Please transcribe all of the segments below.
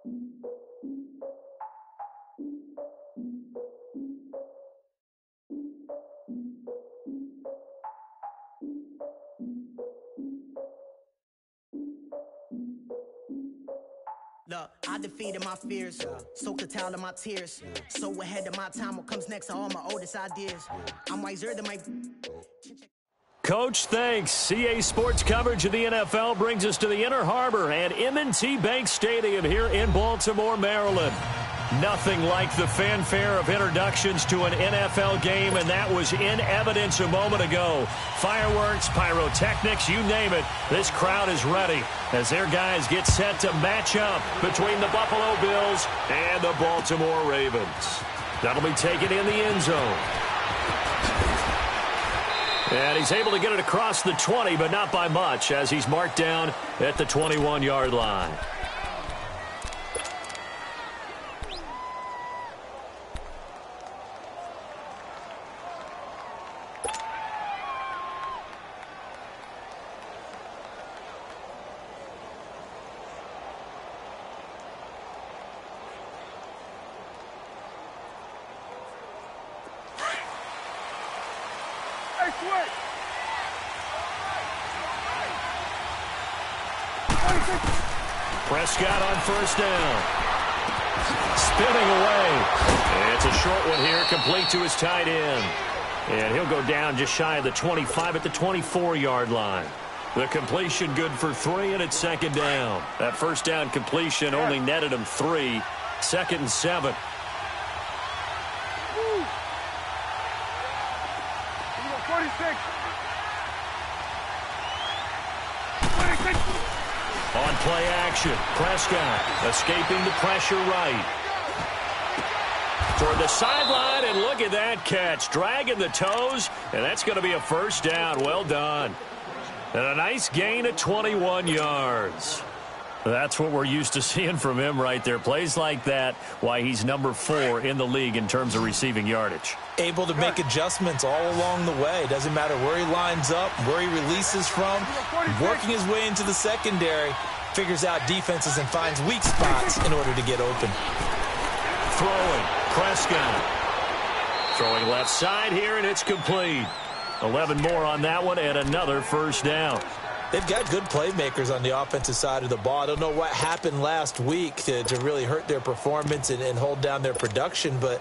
Look, I defeated my fears, soaked a towel in my tears. So ahead of my time, what comes next are all my oldest ideas. I'm wiser than my... Coach, thanks. CA Sports coverage of the NFL brings us to the Inner Harbor at M&T Bank Stadium here in Baltimore, Maryland. Nothing like the fanfare of introductions to an NFL game, and that was in evidence a moment ago. Fireworks, pyrotechnics, you name it. This crowd is ready as their guys get set to match up between the Buffalo Bills and the Baltimore Ravens. That'll be taken in the end zone. And he's able to get it across the 20, but not by much, as he's marked down at the 21-yard line. Prescott on first down. Spinning away. It's a short one here, complete to his tight end. And he'll go down just shy of the 25 at the 24-yard line. The completion good for 3, and it's second down. That first down completion only netted him 3. Second and 7. On play action, Prescott escaping the pressure right. Toward the sideline, and look at that catch. Dragging the toes, and that's going to be a first down. Well done. And a nice gain of 21 yards. That's what we're used to seeing from him right there. Plays like that, why he's number 4 in the league in terms of receiving yardage. Able to make adjustments all along the way. Doesn't matter where he lines up, where he releases from. Working his way into the secondary, figures out defenses and finds weak spots in order to get open. Throwing, Prescott. Throwing left side here, and it's complete. 11 more on that one, and another first down. They've got good playmakers on the offensive side of the ball. I don't know what happened last week to really hurt their performance and hold down their production, but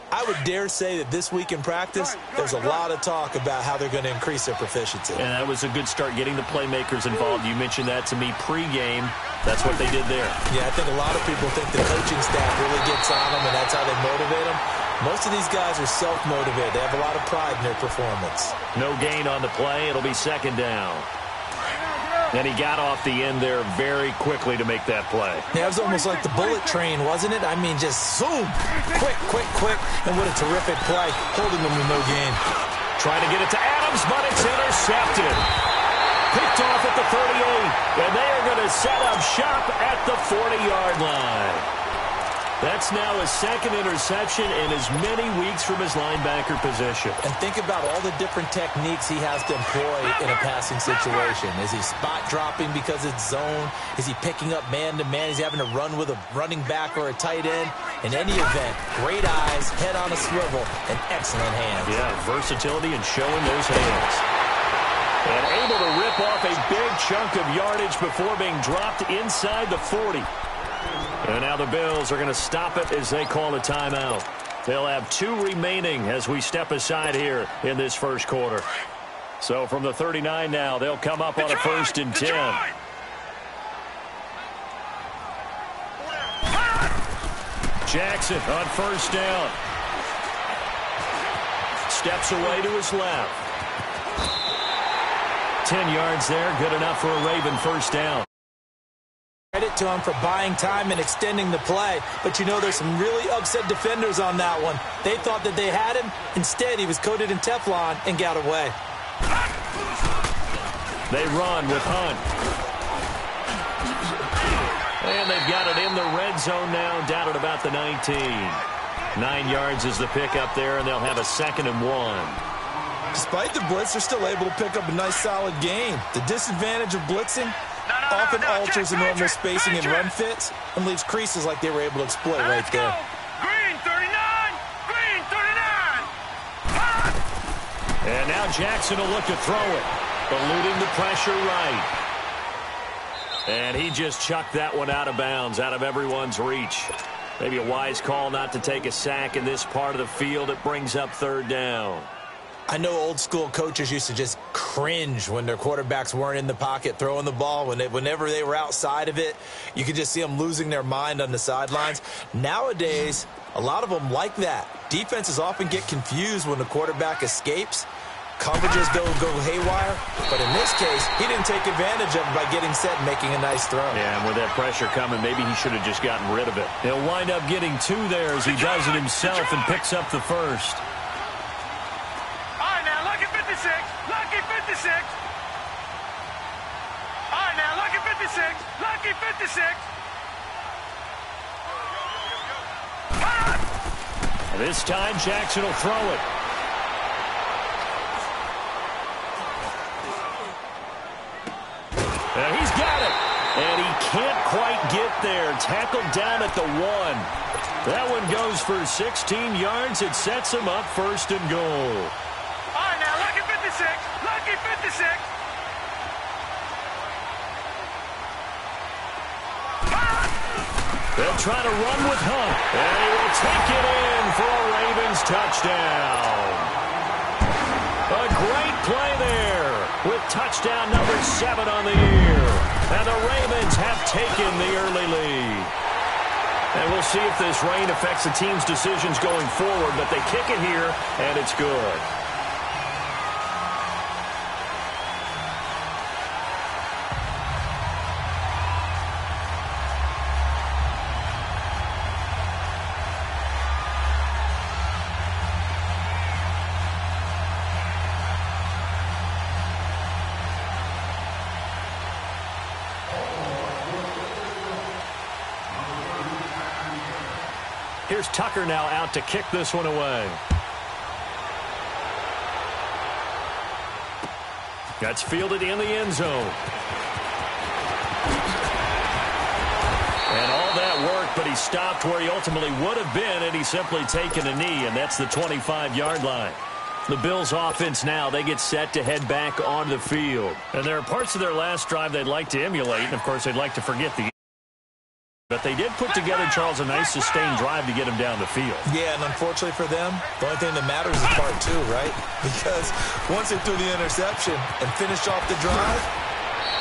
I would dare say that this week in practice, there's a lot of talk about how they're going to increase their proficiency. And that was a good start, getting the playmakers involved. You mentioned that to me pregame. That's what they did there. Yeah, I think a lot of people think the coaching staff really gets on them, and that's how they motivate them. Most of these guys are self-motivated. They have a lot of pride in their performance. No gain on the play. It'll be second down. And he got off the end there very quickly to make that play. Yeah, it was almost like the bullet train, wasn't it? I mean, just zoom. Quick, quick, quick. And what a terrific play, holding them with no gain. Trying to get it to Adams, but it's intercepted. Picked off at the 38, and they are going to set up shop at the 40-yard line. That's now his second interception in as many weeks from his linebacker position. And think about all the different techniques he has to employ in a passing situation. Is he spot dropping because it's zone? Is he picking up man-to-man? Is he having to run with a running back or a tight end? In any event, great eyes, head on a swivel, and excellent hands. Yeah, versatility and showing those hands. And able to rip off a big chunk of yardage before being dropped inside the 40. And now the Bills are going to stop it as they call a timeout. They'll have 2 remaining as we step aside here in this first quarter. So from the 39 now, they'll come up on a 1st and 10. Jackson on first down. Steps away to his left. 10 yards there, good enough for a Raven first down. Credit to him for buying time and extending the play. But, you know, there's some really upset defenders on that one. They thought that they had him. Instead, he was coated in Teflon and got away. They run with Hunt. And they've got it in the red zone now, down at about the 19. 9 yards is the pickup there, and they'll have a 2nd and 1. Despite the blitz, they're still able to pick up a nice solid gain. The disadvantage of blitzing, often alters the normal spacing and run fits and leaves creases like they were able to exploit right there. Green 39! Green 39! And now Jackson will look to throw it, eluding the pressure right. And he just chucked that one out of bounds, out of everyone's reach. Maybe a wise call not to take a sack in this part of the field. It brings up third down. I know old school coaches used to just cringe when their quarterbacks weren't in the pocket throwing the ball. Whenever they were outside of it, you could just see them losing their mind on the sidelines. Nowadays, a lot of them like that. Defenses often get confused when the quarterback escapes. Coverages go haywire. But in this case, he didn't take advantage of it by getting set and making a nice throw. Yeah, and with that pressure coming, maybe he should have just gotten rid of it. He'll wind up getting two there as he does it himself and picks up the first. All right, now, lucky 56. Lucky 56. All right, now, lucky 56. Lucky 56. This time, Jackson will throw it. And he's got it. And he can't quite get there. Tackled down at the 1. That one goes for 16 yards. It sets him up first and goal. All right, now, lucky 56. Lucky 56. They'll try to run with Hunt. And he will take it in for a Ravens touchdown. A great play there with touchdown number 7 on the year. And the Ravens have taken the early lead. And we'll see if this rain affects the team's decisions going forward, but they kick it here, and it's good. Here's Tucker now out to kick this one away. That's fielded in the end zone. And all that work, but he stopped where he ultimately would have been, and he's simply taken a knee, and that's the 25-yard line. The Bills' offense now, they get set to head back onto the field. And there are parts of their last drive they'd like to emulate, and, of course, they'd like to forget the... But they did put together, Charles, a nice sustained drive to get him down the field. Yeah, and unfortunately for them, the only thing that matters is part 2, right? Because once they threw the interception and finished off the drive,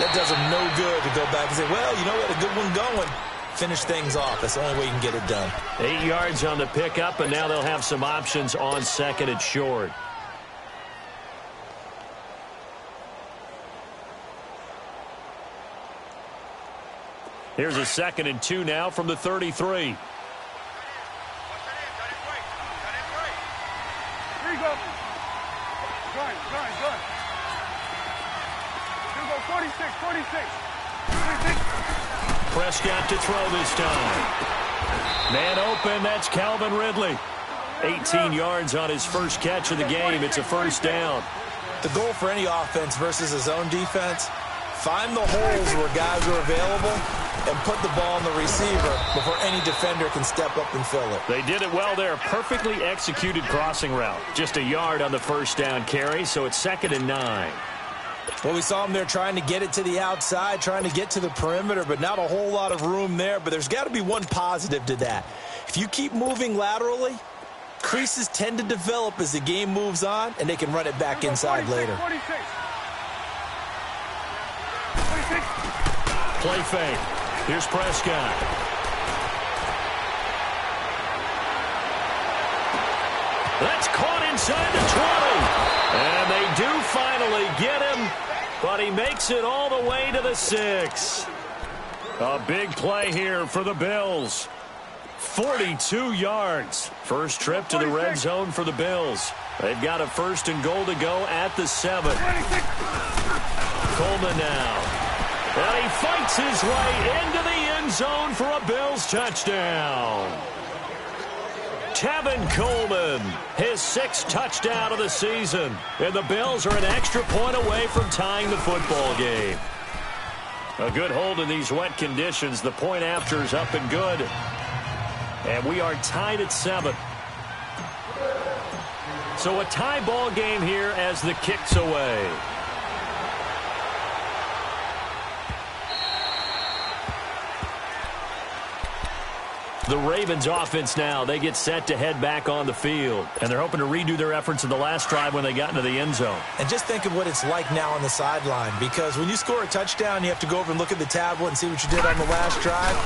that does them no good to go back and say, well, you know, we had a good one going. Finish things off. That's the only way you can get it done. 8 yards on the pickup, and now they'll have some options on second and short. Here's a 2nd and 2 now from the 33. Here you go. Good. Here you go, 46. Prescott to throw this time. Man open, that's Calvin Ridley. 18 yards on his first catch of the game. It's a first down. The goal for any offense versus his own defense, find the holes where guys are available and put the ball on the receiver before any defender can step up and fill it. They did it well there. Perfectly executed crossing route. Just a yard on the first down carry, so it's 2nd and 9. Well, we saw him there trying to get it to the outside, trying to get to the perimeter, but not a whole lot of room there. But there's got to be one positive to that. If you keep moving laterally, creases tend to develop as the game moves on, and they can run it back inside later. 46. Play fake. Here's Prescott. That's caught inside the 20. And they do finally get him, but he makes it all the way to the 6. A big play here for the Bills. 42 yards. First trip to the red zone for the Bills. They've got a 1st and goal to go at the 7. Coleman now. And he fights his way into the end zone for a Bills touchdown. Tevin Coleman, his 6th touchdown of the season. And the Bills are an extra point away from tying the football game. A good hold in these wet conditions. The point after is up and good. And we are tied at 7. So a tie ball game here as the kick's away. The Ravens offense now, they get set to head back on the field. And they're hoping to redo their efforts in the last drive when they got into the end zone. And just think of what it's like now on the sideline, because when you score a touchdown, you have to go over and look at the tablet and see what you did on the last drive.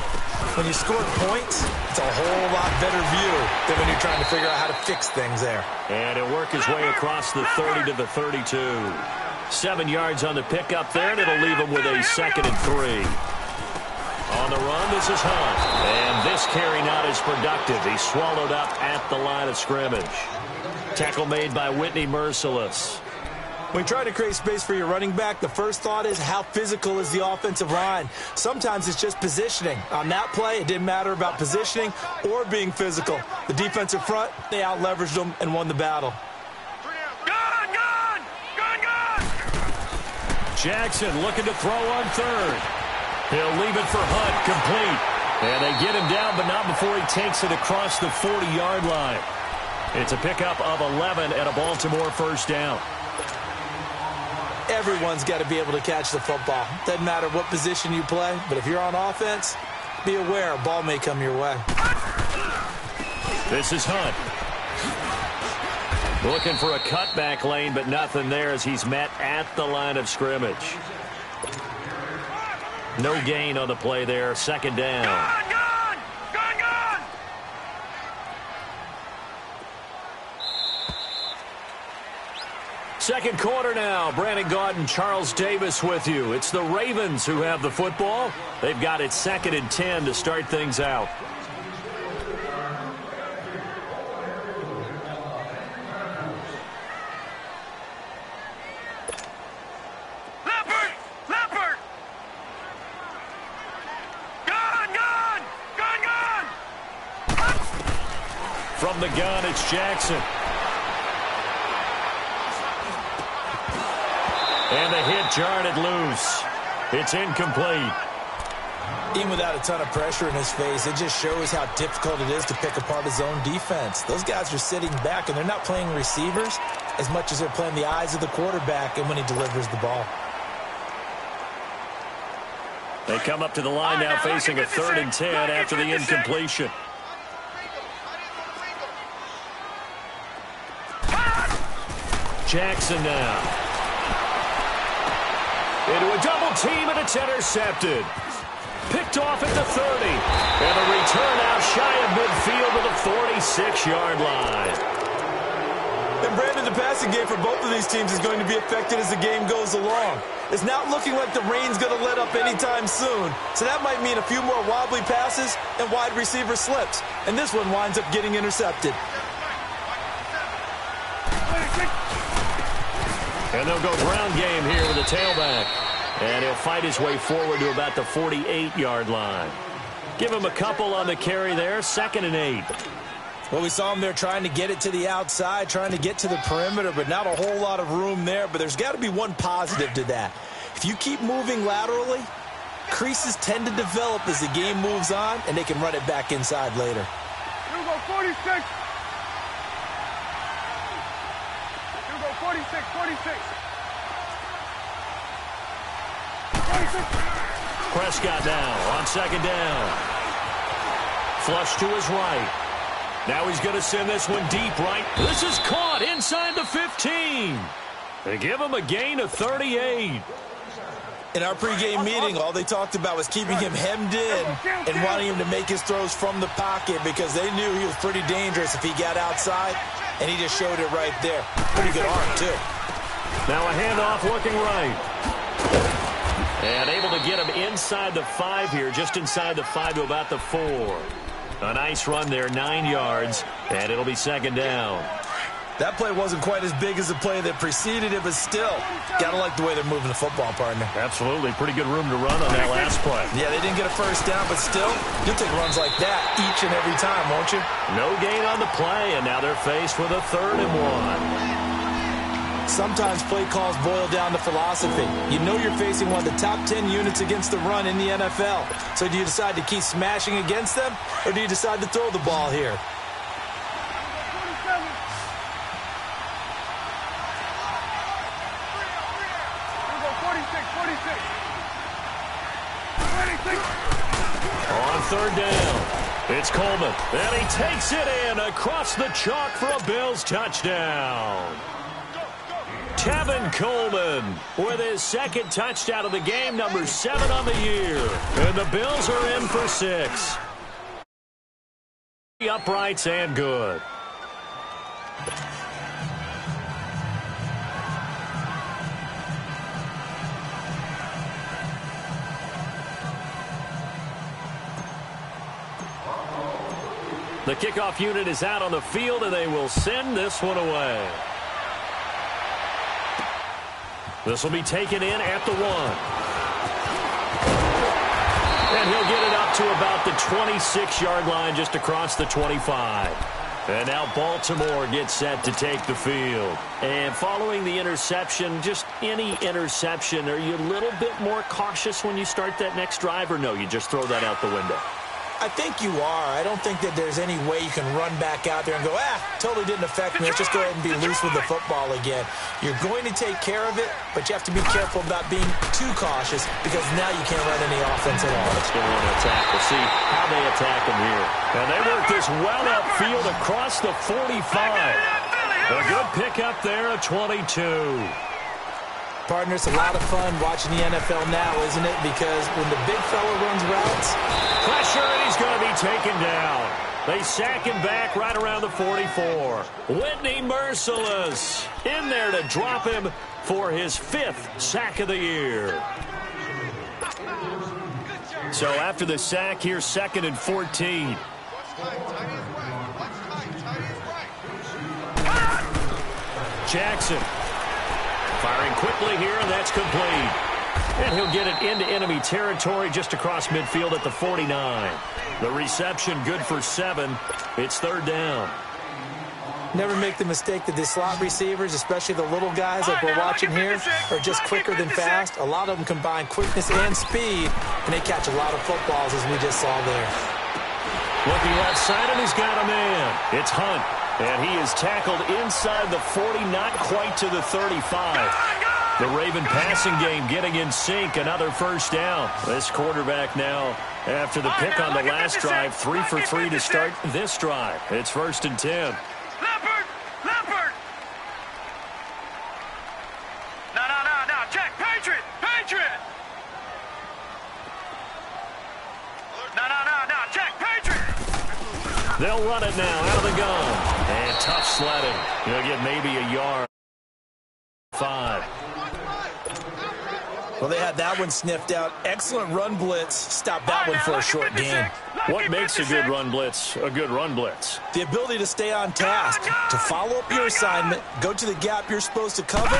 When you score points, it's a whole lot better view than when you're trying to figure out how to fix things there. And it'll work his way across the 30 to the 32. 7 yards on the pickup there, and it'll leave him with a 2nd and 3. On the run, this is Hunt. And this carry not as productive. He's swallowed up at the line of scrimmage. Tackle made by Whitney Merciless. When you try to create space for your running back, the first thought is how physical is the offensive line. Sometimes it's just positioning. On that play, it didn't matter about positioning or being physical. The defensive front, they out-leveraged them and won the battle. Gun! Jackson looking to throw on 3rd. He'll leave it for Hunt, complete. And they get him down, but not before he takes it across the 40-yard line. It's a pickup of 11 and a Baltimore first down. Everyone's got to be able to catch the football. Doesn't matter what position you play, but if you're on offense, be aware a ball may come your way. This is Hunt. Looking for a cutback lane, but nothing there as he's met at the line of scrimmage. No gain on the play there. 2nd down. Gun! Second quarter now. Brandon Gaudin and Charles Davis with you. It's the Ravens who have the football. They've got it 2nd and 10 to start things out. Leopard! Gun! From the gun, it's Jackson. And the hit jarred it loose. It's incomplete. Even without a ton of pressure in his face, it just shows how difficult it is to pick apart his own defense. Those guys are sitting back, and they're not playing receivers as much as they're playing the eyes of the quarterback and when he delivers the ball. They come up to the line now facing a 3rd and 10 after the incompletion. Jackson now. Into a double team, and it's intercepted. Picked off at the 30. And a return out shy of midfield to the 46-yard line. And Brandon, the passing game for both of these teams is going to be affected as the game goes along. It's not looking like the rain's going to let up anytime soon. So that might mean a few more wobbly passes and wide receiver slips. And this one winds up getting intercepted. And they'll go ground game here with the tailback. And he'll fight his way forward to about the 48-yard line. Give him a couple on the carry there. 2nd and 8. Well, we saw him there trying to get it to the outside, trying to get to the perimeter, but not a whole lot of room there. But there's got to be one positive to that. If you keep moving laterally, creases tend to develop as the game moves on, and they can run it back inside later. Here we go, 46. Here we go, 46. Prescott now on 2nd down. Flush to his right. Now he's going to send this one deep right. This is caught inside the 15. They give him a gain of 38. In our pregame meeting, all they talked about was keeping him hemmed in and wanting him to make his throws from the pocket because they knew he was pretty dangerous if he got outside, and he just showed it right there. Pretty good arm, too. Now a handoff looking right. And able to get him inside the 5 here, just inside the 5 to about the 4. A nice run there, 9 yards, and it'll be 2nd down. That play wasn't quite as big as the play that preceded it, but still, got to like the way they're moving the football, partner. Absolutely. Pretty good room to run on that last play. Yeah, they didn't get a first down, but still, you'll take runs like that each and every time, won't you? No gain on the play, and now they're faced with a 3rd and 1. Sometimes play calls boil down to philosophy. You know you're facing one of the top 10 units against the run in the NFL. So do you decide to keep smashing against them, or do you decide to throw the ball here? On third down, it's Coleman, and he takes it in across the chalk for a Bills touchdown. Tevin Coleman with his second touchdown of the game, number 7 on the year. And the Bills are in for 6. Uprights and good. The kickoff unit is out on the field, and they will send this one away. This will be taken in at the 1. And he'll get it up to about the 26-yard line, just across the 25. And now Baltimore gets set to take the field. And following the interception, just any interception, are you a little bit more cautious when you start that next drive, or no, you just throw that out the window? I think you are. I don't think that there's any way you can run back out there and go, totally didn't affect me. Let's just go ahead and be loose with the football again. You're going to take care of it, but you have to be careful about being too cautious, because now you can't run any offense at all. Let's go on attack. We'll see how they attack him here. And they work this well upfield across the 45. A good pickup there at 22. Partner, it's a lot of fun watching the NFL now, isn't it? Because when the big fella runs routes, pressure, and he's going to be taken down. They sack him back right around the 44. Whitney Merciless in there to drop him for his 5th sack of the year. So after the sack, here's 2nd and 14. Jackson firing quickly here, and that's complete. And he'll get it into enemy territory just across midfield at the 49. The reception good for 7. It's 3rd down. Never make the mistake that the slot receivers, especially the little guys like we're watching here, are just quicker than fast. A lot of them combine quickness and speed, and they catch a lot of footballs, as we just saw there. Looking left side, and he's got a man. It's Hunt. And he is tackled inside the 40, not quite to the 35. The Raven passing game getting in sync. Another 1st down. This quarterback now, after the pick on the last drive, 3 for 3 to start this drive. It's 1st and 10. Leopard! No, check, Patriot! No, check, Patriot! They'll run it now out of the gun. And tough sledding. He'll get maybe a yard. 5. Well, they had that one sniffed out. Excellent run blitz. Stop that one for a short gain. What makes a good run blitz a good run blitz? The ability to stay on task, to follow up your assignment, go to the gap you're supposed to cover,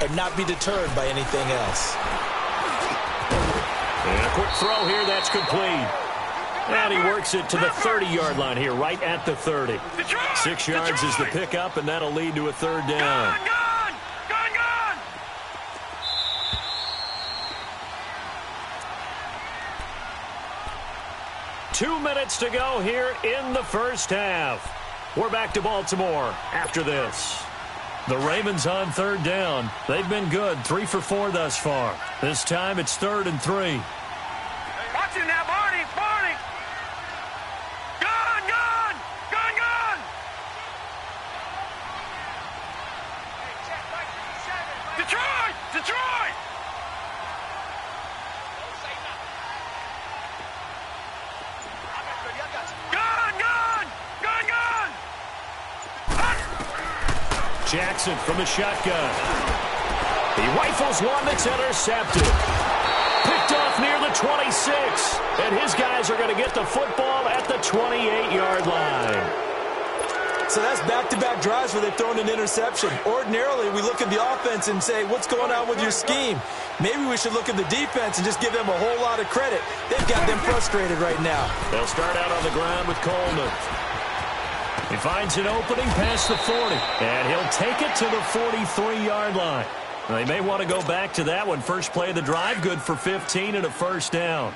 and not be deterred by anything else. And a quick throw here, that's complete. And he works it to the 30-yard line here, right at the 30. 6 yards is the pickup, and that'll lead to a 3rd down. Gone! 2 minutes to go here in the 1st half. We're back to Baltimore after this. The Ravens on 3rd down. They've been good, 3 for 4 thus far. This time it's 3rd and 3. Watch it now, Barney! Gone! Detroit! Gone! Jackson from the shotgun. He rifles one that's intercepted. Picked off near the 26. And his guys are going to get the football at the 28-yard line. So that's back-to-back drives where they've thrown an interception. Ordinarily, we look at the offense and say, what's going on with your scheme? Maybe we should look at the defense and just give them a whole lot of credit. They've got them frustrated right now. They'll start out on the ground with Coleman. He finds an opening past the 40, and he'll take it to the 43-yard line. They may want to go back to that one. First play of the drive, good for 15 and a first down.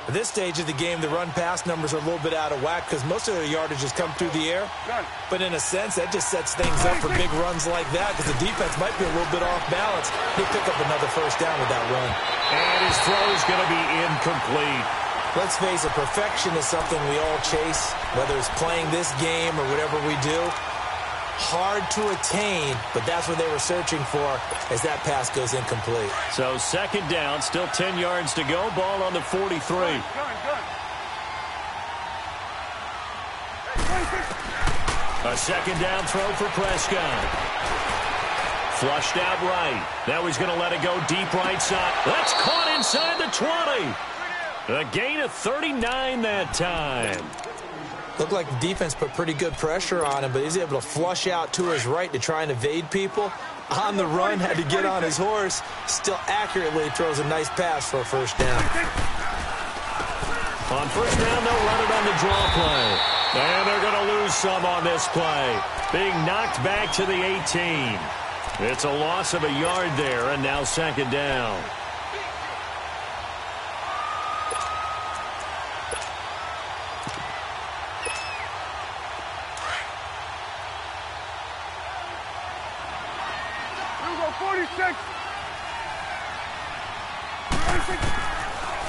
At this stage of the game, the run-pass numbers are a little bit out of whack because most of their yardage has come through the air. But in a sense, that just sets things up for big runs like that because the defense might be a little bit off balance. He'll pick up another first down with that run. And his throw is going to be incomplete. Let's face it, perfection is something we all chase, whether it's playing this game or whatever we do. Hard to attain, but that's what they were searching for as that pass goes incomplete. So second down, still 10 yards to go. Ball on the 43. A second down throw for Prescott. Flushed out right. Now he's going to let it go deep right side. That's caught inside the 20. A gain of 39 that time. Looked like the defense put pretty good pressure on him, but he's able to flush out to his right to try and evade people. On the run, had to get on his horse. Still accurately throws a nice pass for a first down. On first down, they'll run it on the draw play. And they're going to lose some on this play. Being knocked back to the 18. It's a loss of a yard there, and now second down.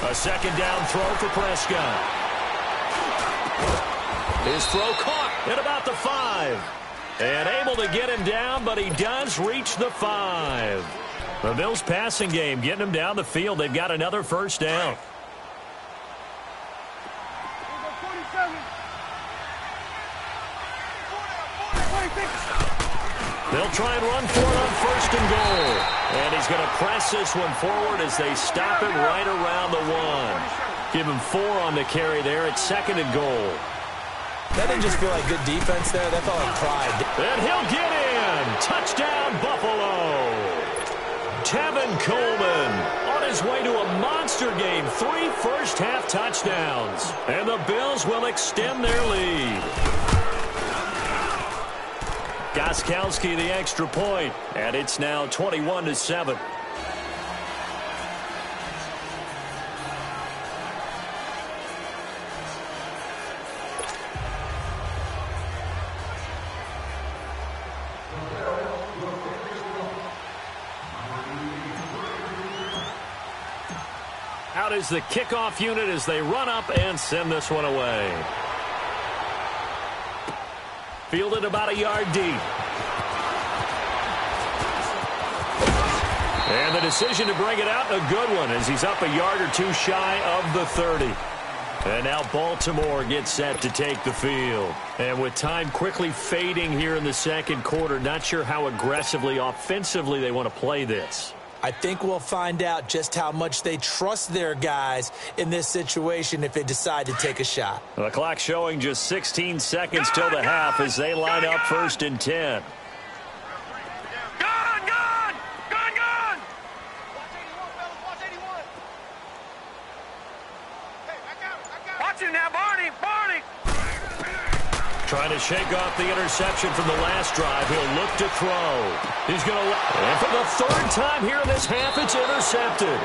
A second down throw for Prescott. His throw caught at about the 5. And able to get him down, but he does reach the 5. The Bills' passing game getting him down the field. They've got another first down. They'll try and run for it on first and goal. And he's going to press this one forward as they stop him right around the 1. Give him 4 on the carry there at second and goal. That didn't just feel like good defense there. That felt like pride. And he'll get in. Touchdown, Buffalo. Tevin Coleman on his way to a monster game. 3 first-half touchdowns. And the Bills will extend their lead. Gostkowski the extra point, and it's now 21-7. Out is the kickoff unit as they run up and send this one away. Fielded about a yard deep. And the decision to bring it out, a good one, as he's up a yard or 2 shy of the 30. And now Baltimore gets set to take the field. And with time quickly fading here in the second quarter, not sure how aggressively, offensively they want to play this. I think we'll find out just how much they trust their guys in this situation if they decide to take a shot. The clock showing just 16 seconds till the half as they line up first and 10. Watch him now, Barney! Trying to shake off the interception from the last drive. He'll look to throw. He's going to... And for the 3rd time here in this half, it's intercepted.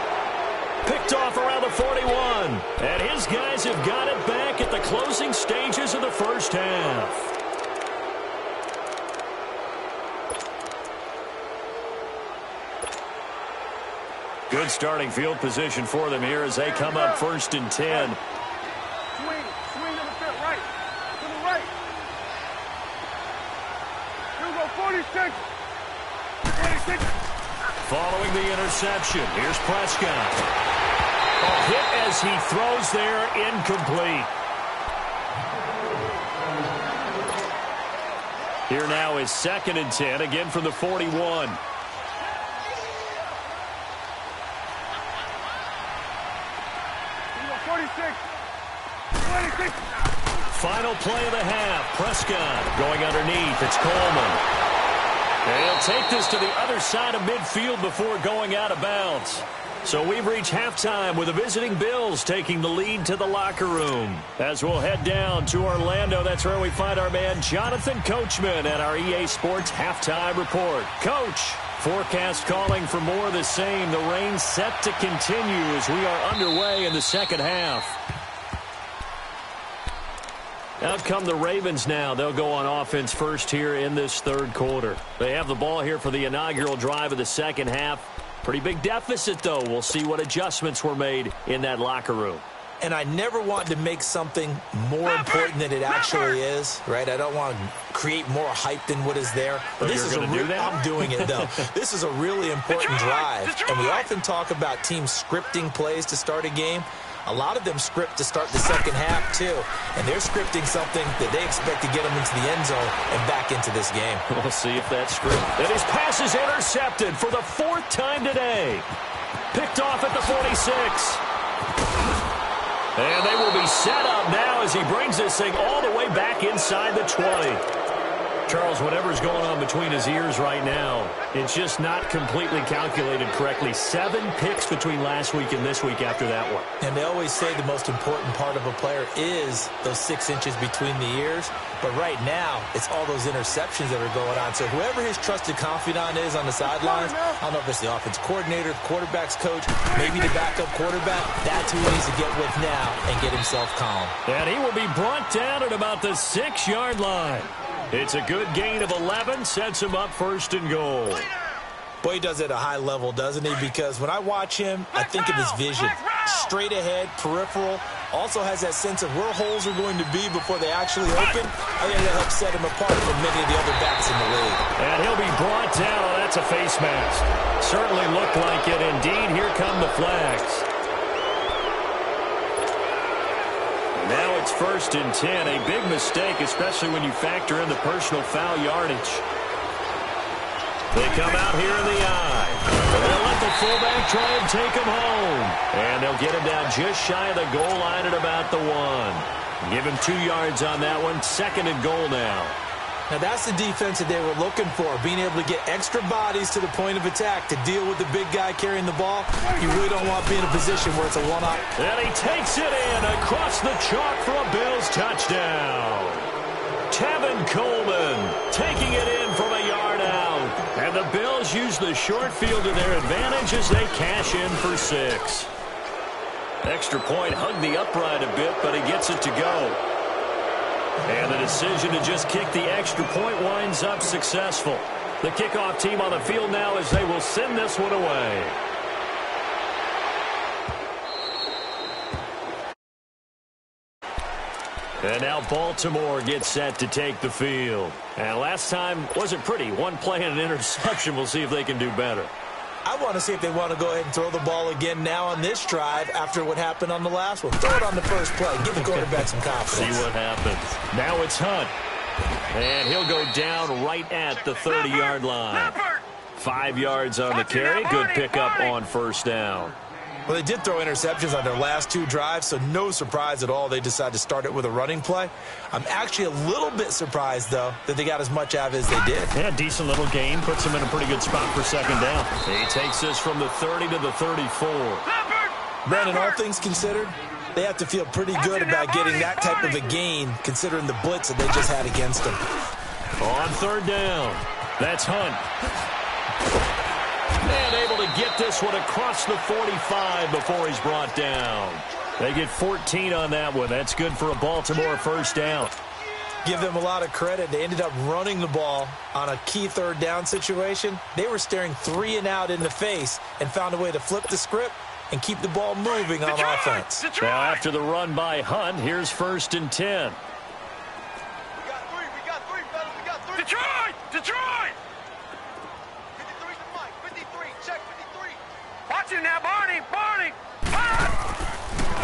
Picked off around the 41. And his guys have got it back at the closing stages of the first half. Good starting field position for them here as they come up first and 10. Swing to the field, right. To the right. Here we go, 46. Following the interception, here's Prescott. A hit as he throws there, incomplete. Here now is second and 10, again from the 41. Final play of the half. Prescott going underneath. It's Coleman. And he'll take this to the other side of midfield before going out of bounds. So we've reached halftime with the visiting Bills taking the lead to the locker room. As we'll head down to Orlando, that's where we find our man Jonathan Coachman at our EA Sports Halftime Report. Coach, forecast calling for more of the same. The rain set to continue as we are underway in the second half. Out come the Ravens now. They'll go on offense first here in this third quarter. They have the ball here for the inaugural drive of the second half. Pretty big deficit, though. We'll see what adjustments were made in that locker room. And I never want to make something more important than it actually is, right? I don't want to create more hype than what is there. But this is I'm doing it, though. This is a really important drive. And we often talk about teams scripting plays to start a game. A lot of them script to start the second half, too. And they're scripting something that they expect to get them into the end zone and back into this game. We'll see if that script. And his pass is intercepted for the fourth time today. Picked off at the 46. And they will be set up now as he brings this thing all the way back inside the 20. Charles, whatever's going on between his ears right now, it's just not completely calculated correctly. 7 picks between last week and this week after that one. And they always say the most important part of a player is those 6 inches between the ears. But right now, it's all those interceptions that are going on. So whoever his trusted confidant is on the sidelines, I don't know if it's the offense coordinator, the quarterback's coach, maybe the backup quarterback, that's who he needs to get with now and get himself calm. And he will be brought down at about the 6-yard line. It's a good gain of 11, sets him up first and goal. Boy, he does it at a high level, doesn't he? Because when I watch him, I think of his vision. Straight ahead, peripheral. Also has that sense of where holes are going to be before they actually open. I think that helps set him apart from many of the other backs in the league. And he'll be brought down. Oh, that's a face mask. Certainly looked like it. Indeed, here come the flags. Now it's first and 10. A big mistake, especially when you factor in the personal foul yardage. They come out here in the eye. They'll let the fullback try and take him home. And they'll get him down just shy of the goal line at about the 1. Give him 2 yards on that one. Second and goal now. Now that's the defense that they were looking for, being able to get extra bodies to the point of attack to deal with the big guy carrying the ball. You really don't want to be in a position where it's a one-up. And he takes it in across the chalk for a Bills touchdown. Tevin Coleman taking it in from a yard out. And the Bills use the short field to their advantage as they cash in for 6. Extra point hugged the upright a bit, but he gets it to go. And the decision to just kick the extra point winds up successful. The kickoff team on the field now as they will send this one away. And now Baltimore gets set to take the field. And last time wasn't pretty. 1 play and an interception. We'll see if they can do better. I want to see if they want to go ahead and throw the ball again now on this drive after what happened on the last one. Throw it on the first play. Give the quarterback some confidence. See what happens. Now it's Hunt. And he'll go down right at the 30-yard line. 5 yards on the carry. Good pickup on first down. Well, they did throw interceptions on their last 2 drives, so no surprise at all they decided to start it with a running play. I'm actually a little bit surprised, though, that they got as much out of it as they did. Yeah, decent little gain. Puts them in a pretty good spot for second down. He takes this from the 30 to the 34. Brandon, all things considered, they have to feel pretty good about getting that type of a gain, considering the blitz that they just had against them. On third down, that's Hunt. And able to get this one across the 45 before he's brought down. They get 14 on that one. That's good for a Baltimore first down. Give them a lot of credit. They ended up running the ball on a key third down situation. They were staring 3 and out in the face and found a way to flip the script and keep the ball moving on offense. Now after the run by Hunt, here's first and 10. We got three, fellas. We got 3. Detroit! 53's the mic. 53. Check 53. Watch it now, Barney.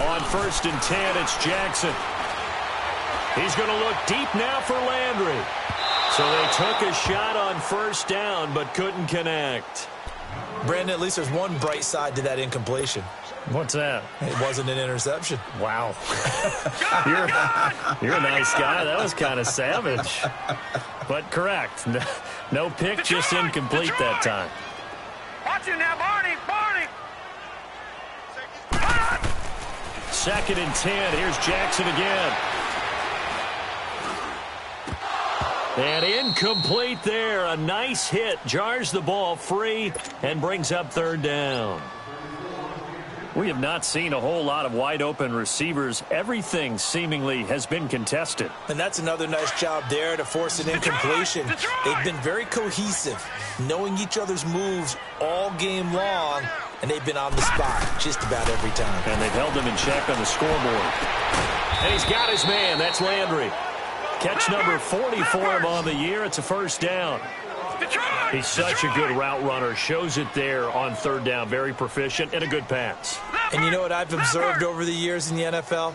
On first and 10, it's Jackson. He's going to look deep now for Landry. So they took a shot on first down, but couldn't connect. Brandon, at least there's one bright side to that incompletion. What's that? It wasn't an interception. Wow. You're a nice guy. That was kind of savage. But correct. No pick, just incomplete that time. Watch it now, Barney. 2nd and 10. Here's Jackson again. And incomplete there. A nice hit. Jars the ball free and brings up 3rd down. We have not seen a whole lot of wide-open receivers. Everything seemingly has been contested. And that's another nice job there to force an incompletion. They've been very cohesive, knowing each other's moves all game long, and they've been on the spot just about every time. And they've held him in check on the scoreboard. And he's got his man. That's Landry. Catch number 40 for him on the year. It's a 1st down. He's such a good route runner. Shows it there on 3rd down. Very proficient and a good pass. And you know what I've observed over the years in the NFL?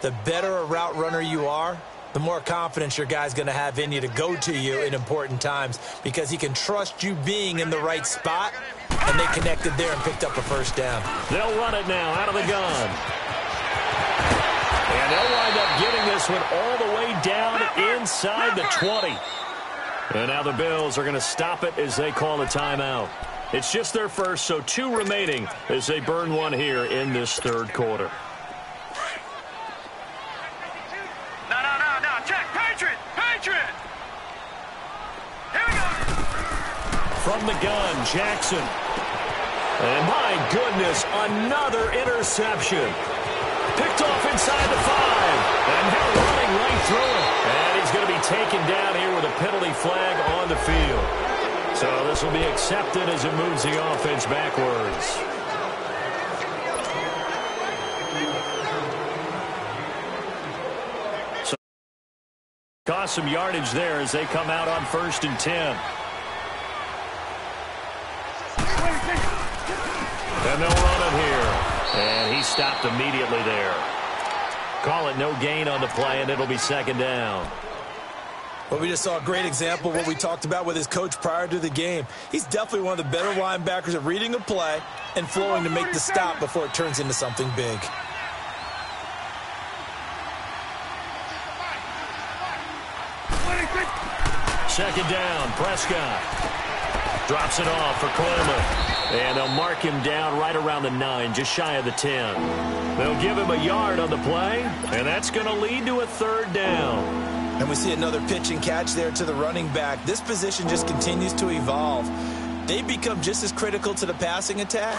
The better a route runner you are, the more confidence your guy's going to have in you to go to you in important times because he can trust you being in the right spot, and they connected there and picked up a 1st down. They'll run it now out of the gun. And they'll wind up getting this one all the way down inside the 20. And now the Bills are going to stop it as they call a timeout. It's just their first, so 2 remaining as they burn one here in this 3rd quarter. No. Check. Patriot. Here we go. From the gun, Jackson. And my goodness, another interception. Picked off inside the 5. And now running right through it. And he's going to be taken down here with a penalty flag on the field. So this will be accepted as it moves the offense backwards. So cost some yardage there as they come out on 1st and 10. And they'll run it here. And he stopped immediately there. Call it no gain on the play, and it'll be 2nd down. Well, we just saw a great example of what we talked about with his coach prior to the game. He's definitely one of the better linebackers at reading a play and flowing to make the stop before it turns into something big. Second down, Prescott. Drops it off for Coleman. And they'll mark him down right around the 9, just shy of the 10. They'll give him a yard on the play, and that's going to lead to a 3rd down. And we see another pitch and catch there to the running back. This position just continues to evolve. They become just as critical to the passing attack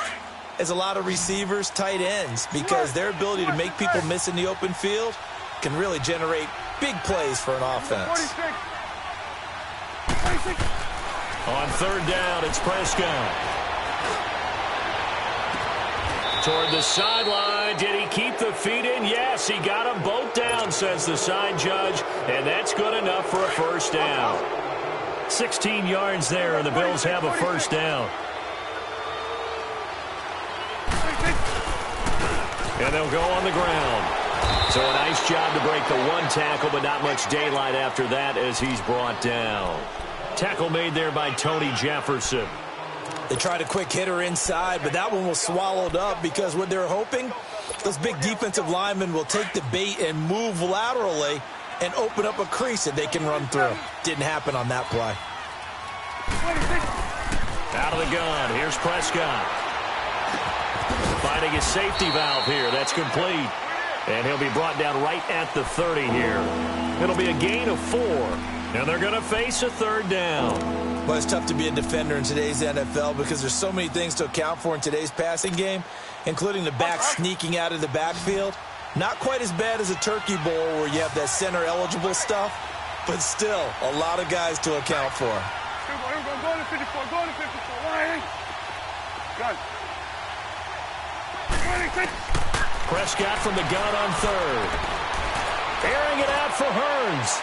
as a lot of receivers, tight ends, because their ability to make people miss in the open field can really generate big plays for an offense. On 3rd down, it's Prescott. Toward the sideline. Did he keep the feet in? Yes, he got them both down, says the side judge. And that's good enough for a 1st down. 16 yards there, and the Bills have a 1st down. And they'll go on the ground. So a nice job to break the 1 tackle, but not much daylight after that as he's brought down. Tackle made there by Tony Jefferson. They tried a quick hitter inside, but that one was swallowed up because what they're hoping, those big defensive linemen will take the bait and move laterally and open up a crease that they can run through. Didn't happen on that play. Out of the gun, here's Prescott. Finding his safety valve here, that's complete. And he'll be brought down right at the 30 here. It'll be a gain of 4, and they're going to face a 3rd down. Well, it's tough to be a defender in today's NFL because there's so many things to account for in today's passing game, including the back sneaking out of the backfield. Not quite as bad as a turkey bowl where you have that center-eligible stuff, but still a lot of guys to account for. Go to 54. Go to 54. Gun. Prescott from the gun on 3rd. Airing it out for Hearns.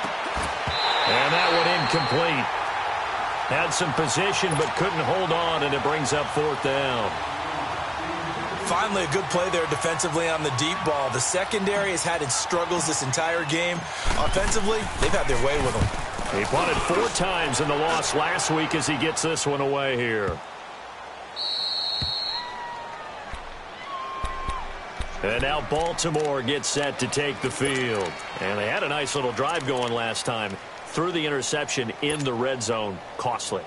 And that one incomplete. Had some position but couldn't hold on, and it brings up 4th down. Finally, a good play there defensively on the deep ball. The secondary has had its struggles this entire game. Offensively, they've had their way with them. He punted 4 times in the loss last week as he gets this one away here. And now Baltimore gets set to take the field. And they had a nice little drive going last time. Threw the interception in the red zone. Costly.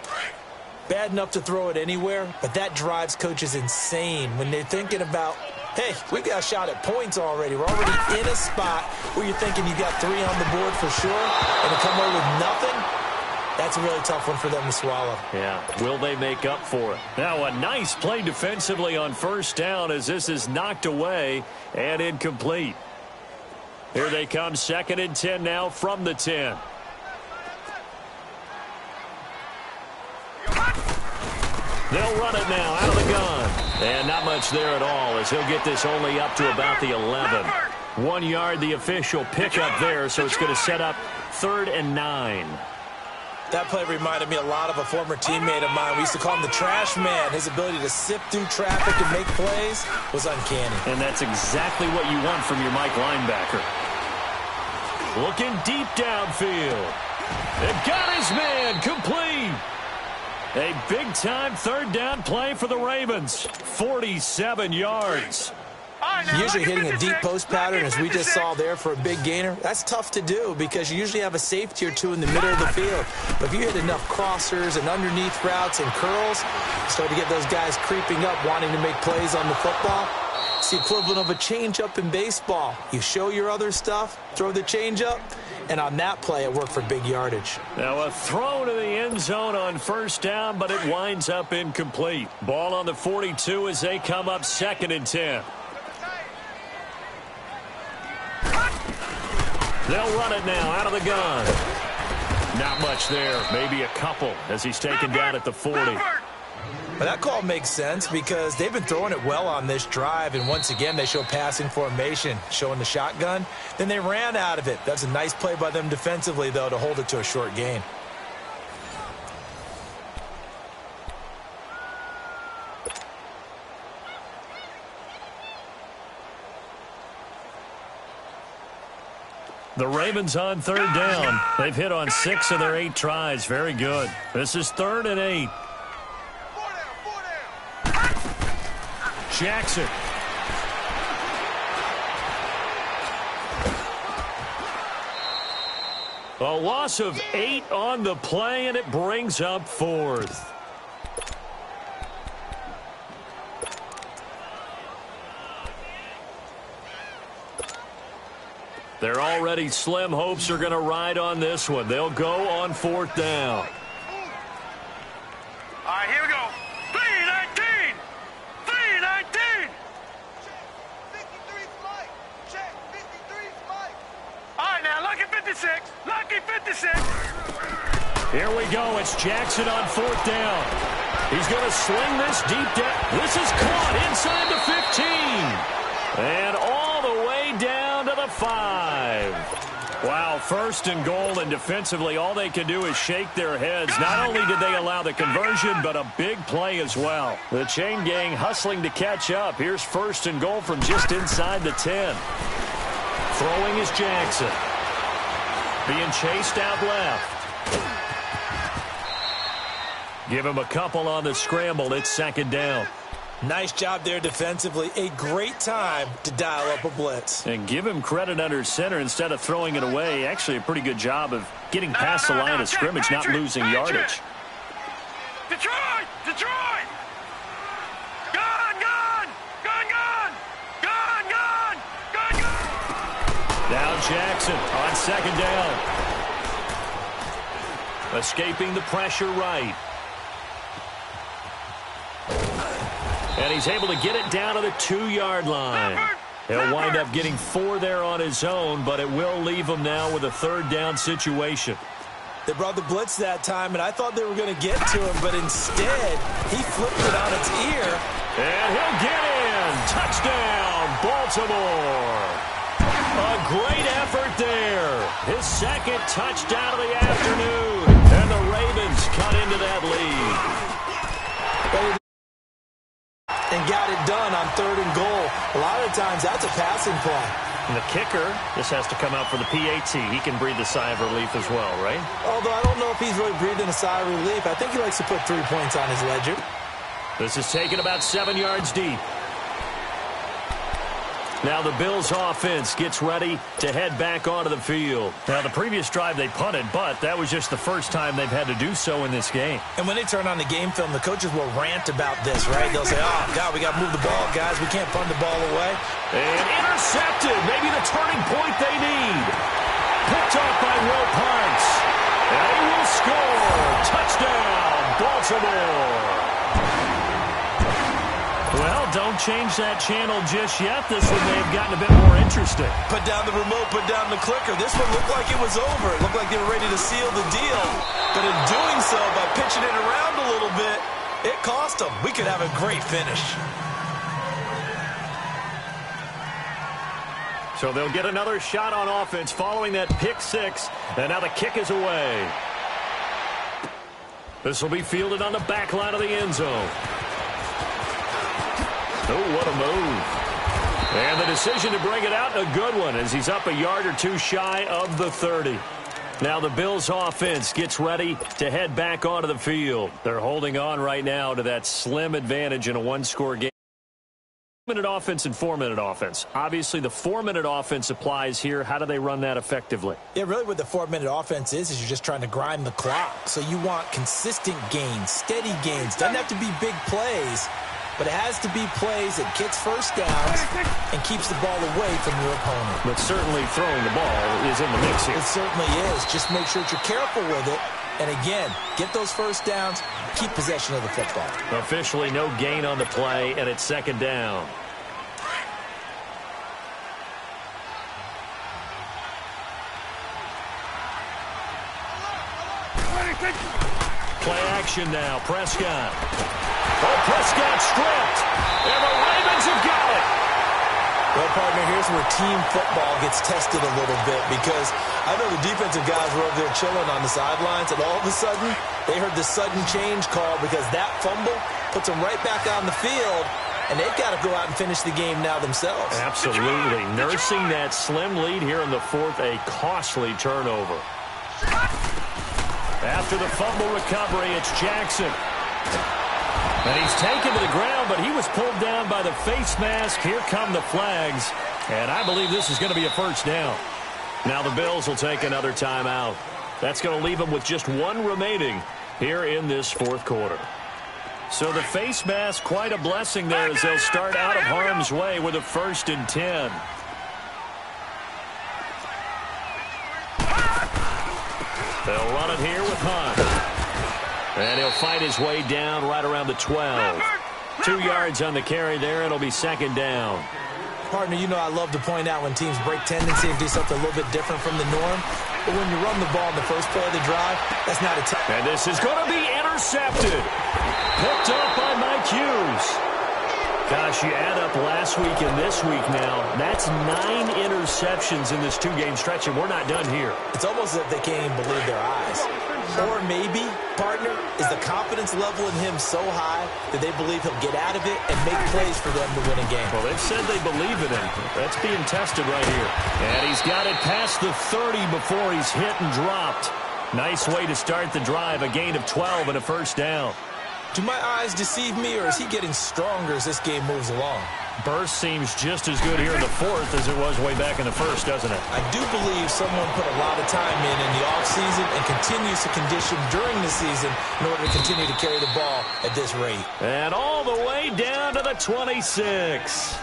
Bad enough to throw it anywhere, but that drives coaches insane when they're thinking about Hey, we got a shot at points already. We're already in a spot where you're thinking you got 3 on the board for sure, and to come away with nothing, that's a really tough one for them to swallow. Yeah, will they make up for it? Now, a nice play defensively on first down as this is knocked away and incomplete. Here they come, 2nd and 10 now from the 10. They'll run it now out of the gun. And not much there at all as he'll get this only up to about the 11. 1 yard, the official pickup there, so it's going to set up 3rd and 9. That play reminded me a lot of a former teammate of mine. We used to call him the trash man. His ability to sift through traffic and make plays was uncanny. And that's exactly what you want from your Mike linebacker. Looking deep downfield. They've got his man complete. A big-time 3rd down play for the Ravens. 47 yards. Usually hitting a deep post pattern, as we just saw there for a big gainer, that's tough to do because you usually have a safety or two in the middle of the field. But if you hit enough crossers and underneath routes and curls, you start to get those guys creeping up, wanting to make plays on the football. It's the equivalent of a changeup in baseball. You show your other stuff, throw the changeup, and on that play, it worked for big yardage. Now a throw to the end zone on first down, but it winds up incomplete. Ball on the 42 as they come up 2nd and 10. They'll run it now out of the gun. Not much there, maybe a couple as he's taken down at the 40. But that call makes sense because they've been throwing it well on this drive, and once again they show passing formation, showing the shotgun. Then they ran out of it. That's a nice play by them defensively, though, to hold it to a short gain. The Ravens on 3rd down. They've hit on 6 of their 8 tries. Very good. This is 3rd and 8. Jackson. A loss of 8 on the play, and it brings up 4th. They're already slim hopes are going to ride on this one. They'll go on 4th down. All right, here we go. 3-19. 3-19. 53 Mike. Check. 53 Mike. All right, now, lucky 56. Lucky 56. Here we go. It's Jackson on 4th down. He's going to sling this deep down. This is caught inside the 15. And all the way down to the 5. Wow, 1st and goal, and defensively all they can do is shake their heads. Not only did they allow the conversion, but a big play as well. The chain gang hustling to catch up. Here's 1st and goal from just inside the 10. Throwing is Jackson. Being chased out left. Give him a couple on the scramble. It's 2nd down. Nice job there defensively. A great time to dial up a blitz. And give him credit under center instead of throwing it away. Actually, a pretty good job of getting past the line of scrimmage, not losing yardage. Detroit! Detroit! Gun! Gun! Gun! Gun! Gun! Gun! Gun! Gun! Now Jackson on 2nd down. Escaping the pressure right. And he's able to get it down to the 2-yard line. He'll wind up getting 4 there on his own, but it will leave him now with a 3rd down situation. They brought the blitz that time, and I thought they were going to get to him, but instead, he flipped it on its ear. And he'll get in. Touchdown, Baltimore. A great effort there. His 2nd touchdown of the afternoon. And the Ravens cut into that lead. And got it done on 3rd and goal. A lot of times, that's a passing play. And the kicker, this has to come out for the PAT. He can breathe a sigh of relief as well, right? Although I don't know if he's really breathing a sigh of relief. I think he likes to put 3 points on his ledger. This is taken about 7 yards deep. Now the Bills offense gets ready to head back onto the field. Now the previous drive they punted, but that was just the first time they've had to do so in this game. And when they turn on the game film, the coaches will rant about this, right? They'll say, oh, God, we got to move the ball, guys. We can't punt the ball away. And intercepted. Maybe the turning point they need. Picked off by Will Parks. And he will score. Touchdown, Baltimore. Well, don't change that channel just yet. This one may have gotten a bit more interesting. Put down the remote, put down the clicker. This one looked like it was over. It looked like they were ready to seal the deal. But in doing so, by pitching it around a little bit, it cost them. We could have a great finish. So they'll get another shot on offense following that pick six. And now the kick is away. This will be fielded on the back line of the end zone. Oh, what a move. And the decision to bring it out, a good one, as he's up a yard or two shy of the 30. Now the Bills offense gets ready to head back onto the field. They're holding on right now to that slim advantage in a one-score game. 4-minute offense and 4-minute offense. Obviously, the 4-minute offense applies here. How do they run that effectively? Yeah, really what the 4-minute offense is you're just trying to grind the clock. So you want consistent gains, steady gains. Doesn't have to be big plays, but it has to be plays that gets first downs and keeps the ball away from your opponent. But certainly throwing the ball is in the mix here. It certainly is. Just make sure that you're careful with it. And again, get those first downs, keep possession of the football. Officially no gain on the play, and it's second down. Play action now. Prescott. Oh, Prescott stripped. And the Ravens have got it. Well, partner, here's where team football gets tested a little bit, because I know the defensive guys were over there chilling on the sidelines, and all of a sudden, they heard the sudden change call because that fumble puts them right back on the field, and they've got to go out and finish the game now themselves. Absolutely. Nursing that slim lead here in the fourth, a costly turnover. After the fumble recovery, it's Jackson. And he's taken to the ground, but he was pulled down by the face mask. Here come the flags. And I believe this is going to be a first down. Now the Bills will take another timeout. That's going to leave them with just one remaining here in this fourth quarter. So the face mask, quite a blessing there as they'll start out of harm's way with a 1st and 10. They'll run it here with Hunt. And he'll fight his way down right around the 12. 2 yards on the carry there. It'll be second down. Partner, you know I love to point out when teams break tendency and do something a little bit different from the norm. But when you run the ball in the first play of the drive, that's not a touchdown. And this is going to be intercepted. Picked up by Mike Hughes. Gosh, you add up last week and this week now, that's 9 interceptions in this 2-game stretch, and we're not done here. It's almost as if they can't even believe their eyes. Or maybe, partner, is the confidence level in him so high that they believe he'll get out of it and make plays for them to win a game. Well, they've said they believe in him. That's being tested right here. And he's got it past the 30 before he's hit and dropped. Nice way to start the drive, a gain of 12 and a first down. Do my eyes deceive me, or is he getting stronger as this game moves along? Burst seems just as good here in the fourth as it was way back in the first, doesn't it? I do believe someone put a lot of time in the offseason and continues to condition during the season in order to continue to carry the ball at this rate. And all the way down to the 26.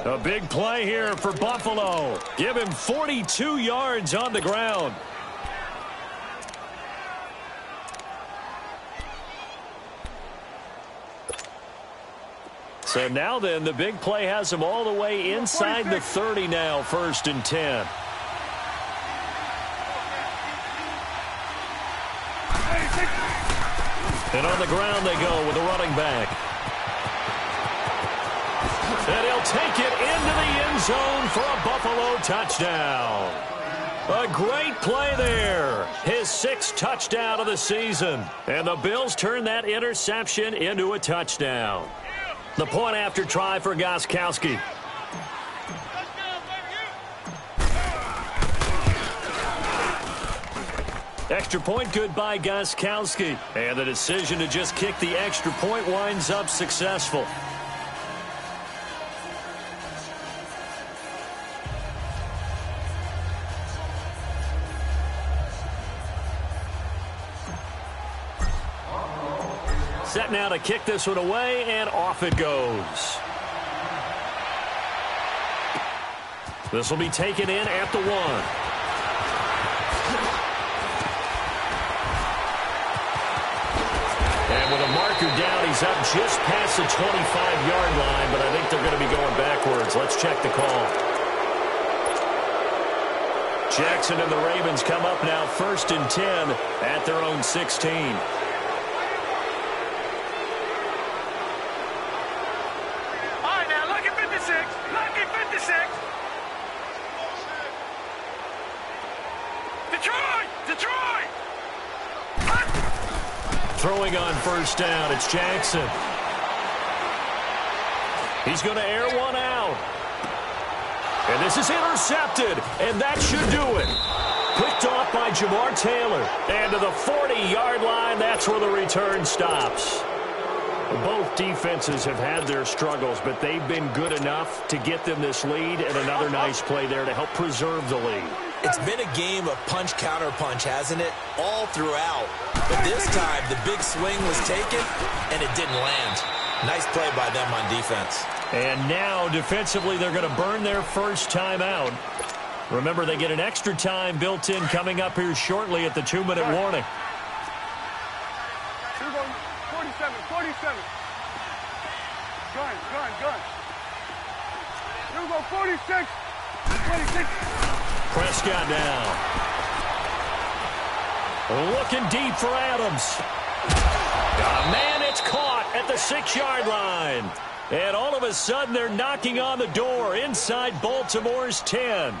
A big play here for Buffalo. Give him 42 yards on the ground. So now then, the big play has him all the way inside the 30 now, 1st and 10. And on the ground they go with a running back. And he'll take it into the end zone for a Buffalo touchdown. A great play there. His 6th touchdown of the season. And the Bills turn that interception into a touchdown. The point after try for Gostkowski. Extra point good by Gostkowski. And the decision to just kick the extra point winds up successful. Set now to kick this one away, and off it goes. This will be taken in at the 1. And with a marker down, he's up just past the 25-yard line, but I think they're going to be going backwards. Let's check the call. Jackson and the Ravens come up now 1st and 10 at their own 16. All right, now, lucky 56. Lucky 56. Detroit! Detroit! Throwing on 1st down, it's Jackson. He's going to air one out. And this is intercepted, and that should do it. Picked off by Jamar Taylor. And to the 40-yard line, that's where the return stops. Both defenses have had their struggles, but they've been good enough to get them this lead, and another nice play there to help preserve the lead. It's been a game of punch-counter-punch, hasn't it? All throughout. But this time, the big swing was taken, and it didn't land. Nice play by them on defense. And now, defensively, they're going to burn their first timeout. Remember, they get an extra time built in coming up here shortly at the 2-minute warning. 47. Gun. Here we go, 46. 26. Prescott down. Looking deep for Adams. Got a man, it's caught at the 6-yard line. And all of a sudden, they're knocking on the door inside Baltimore's 10.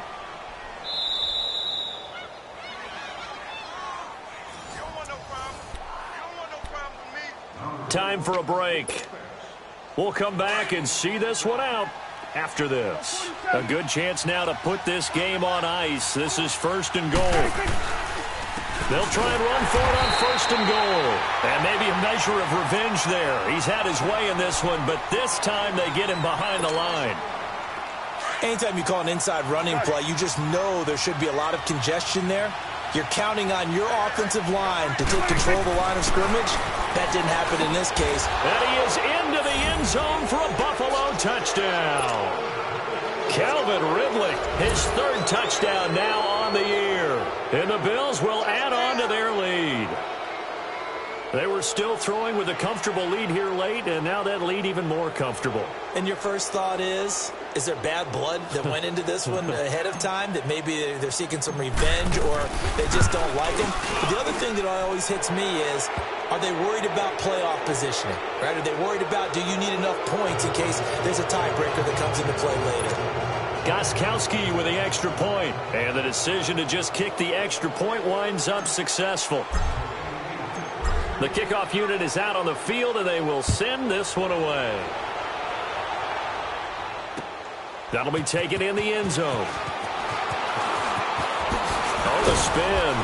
Time for a break. We'll come back and see this one out after this. A good chance now to put this game on ice. This is 1st and goal. They'll try and run for it on 1st and goal. And maybe a measure of revenge there. He's had his way in this one, but this time they get him behind the line. Anytime you call an inside running play, you just know there should be a lot of congestion there. You're counting on your offensive line to take control of the line of scrimmage. That didn't happen in this case. And he is into the end zone for a Buffalo touchdown. Calvin Ridley, his 3rd touchdown now on the year. And the Bills will add on to their lead. They were still throwing with a comfortable lead here late, and now that lead even more comfortable. And your first thought is there bad blood that went into this one ahead of time, that maybe they're seeking some revenge or they just don't like him? But the other thing that always hits me is, are they worried about playoff positioning? Right? Are they worried about, do you need enough points in case there's a tiebreaker that comes into play later? Gostkowski with the extra point, and the decision to just kick the extra point winds up successful. The kickoff unit is out on the field, and they will send this one away. That'll be taken in the end zone. Oh, the spin.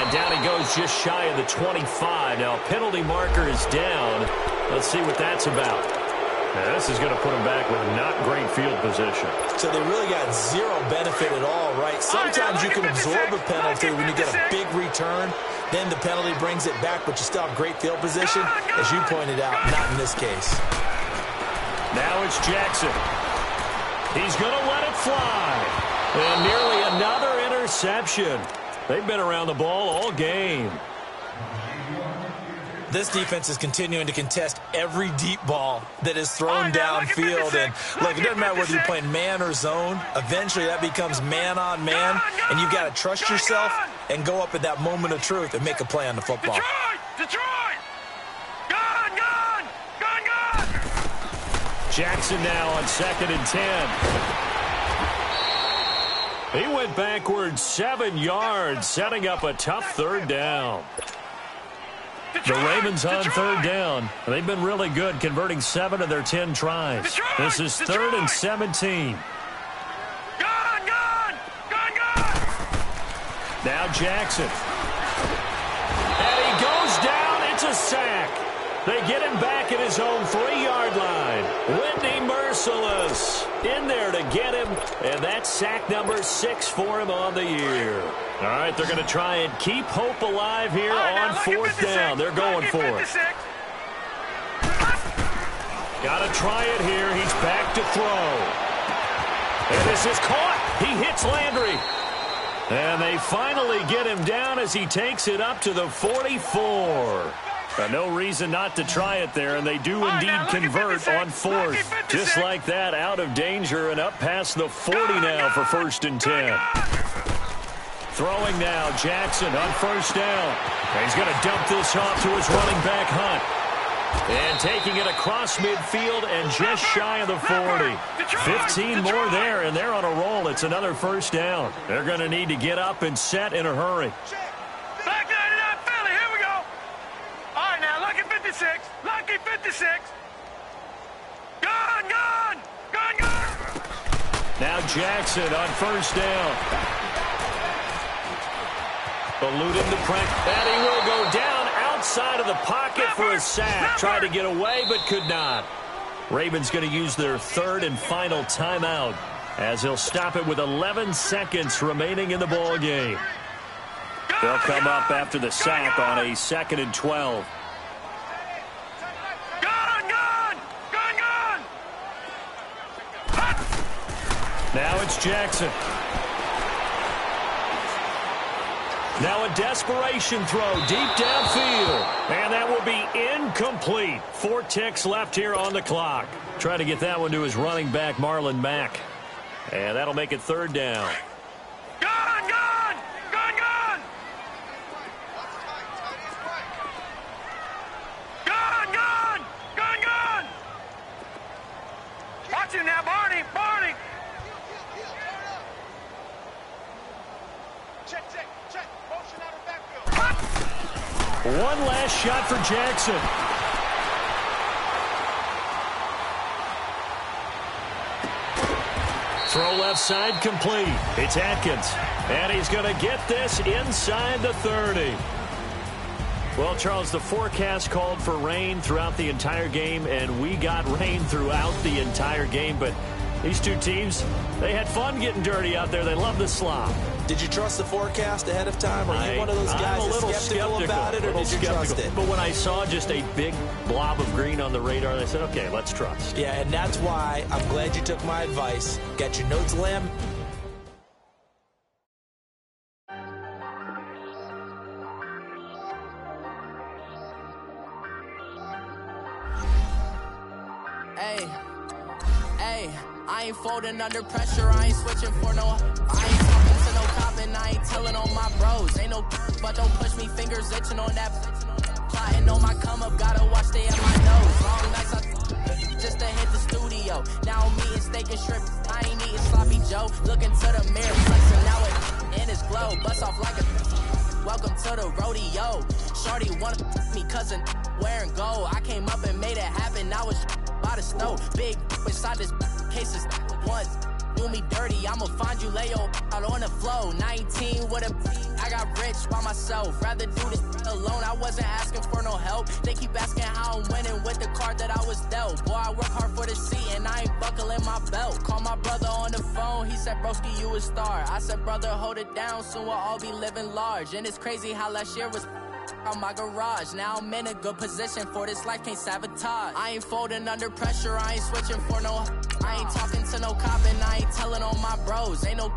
And down he goes just shy of the 25. Now, penalty marker is down. Let's see what that's about. Now, this is going to put him back with not great field position. So they really got zero benefit at all, right? Sometimes you can absorb a penalty when you get a big return. Then the penalty brings it back, but you still have great field position. As you pointed out, not in this case. Now it's Jackson. He's going to let it fly. And nearly another interception. They've been around the ball all game. This defense is continuing to contest every deep ball that is thrown downfield. And look, it doesn't matter whether you're playing man or zone. Eventually, that becomes man on man. And you've got to trust yourself and go up at that moment of truth and make a play on the football. Detroit! Gun! Jackson now on 2nd and 10. He went backwards 7 yards, setting up a tough 3rd down. The Ravens on 3rd down. They've been really good, converting 7 of their 10 tries. This is 3rd and 17. Gun! Now Jackson. And he goes down. It's a sack. They get him back at his own 3-yard line. Whitney Merciless in there to get him. And that's sack number 6 for him on the year. All right, they're going to try and keep hope alive here on 4th down. They're going for it. Got to try it here. He's back to throw. And this is caught. He hits Landry. And they finally get him down as he takes it up to the 44. No reason not to try it there, and they do indeed convert on fourth. Just like that, out of danger and up past the 40 now for 1st and 10. Throwing now, Jackson on 1st down. And he's going to dump this off to his running back, Hunt. And taking it across midfield and just shy of the 40. 15 more there, and they're on a roll. It's another 1st down. They're going to need to get up and set in a hurry. Back 99 Philly, here we go. All right, now, lucky 56. Lucky 56. Gone, gone. Gone, gone. Now Jackson on 1st down. Eluding the pressure, and he will go down outside of the pocket for a sack. Tried to get away, but could not. Ravens going to use their 3rd and final timeout as they'll stop it with 11 seconds remaining in the ball game. They'll come up after the sack on a 2nd and 12. Now it's Jackson. Now a desperation throw deep downfield. And that will be incomplete. 4 ticks left here on the clock. Trying to get that one to his running back, Marlon Mack. And that'll make it 3rd down. Gone, gone, gone, gone. Gone, gone, gone, gone. Watch him now, Barney, Barney. Check, check, check. Motion out of backfield. One last shot for Jackson. Throw left side complete. It's Atkins. And he's going to get this inside the 30. Well, Charles, the forecast called for rain throughout the entire game, and we got rain throughout the entire game. But these two teams, they had fun getting dirty out there. They love the slop. Did you trust the forecast ahead of time? Are you one of those guys that's skeptical about it, or did you trust it? But when I saw just a big blob of green on the radar, I said, okay, let's trust. Yeah, and that's why I'm glad you took my advice. Get your notes, Lamb. Hey, I ain't folding under pressure. I ain't switching for no. I ain't talking to no cop and I ain't telling on my bros. Ain't no, but don't push me, fingers itching on that. Plotting on my come up, gotta watch they at my nose. Long nights just to hit the studio. Now I'm eating steak and shrimp. I ain't eating sloppy Joe. Looking to the mirror, flexing now it in his glow. Bust off like a. Welcome to the rodeo. Shorty wanna me, cousin wearing gold. I came up and made it happen. Now it's by the snow. Big inside this cases once. Do me dirty, I'ma find you, lay your out on the flow. 19 with a, I got rich by myself. Rather do this alone, I wasn't asking for no help. They keep asking how I'm winning with the card that I was dealt. Boy, I work hard for the seat and I ain't buckling my belt. Call my brother on the phone, he said, broski, you a star. I said, brother, hold it down, soon we'll all be living large. And it's crazy how last year was on my garage. Now I'm in a good position for this life, can't sabotage. I ain't folding under pressure, I ain't switching for no. I ain't talking to no cop and I ain't telling on my bros. Ain't no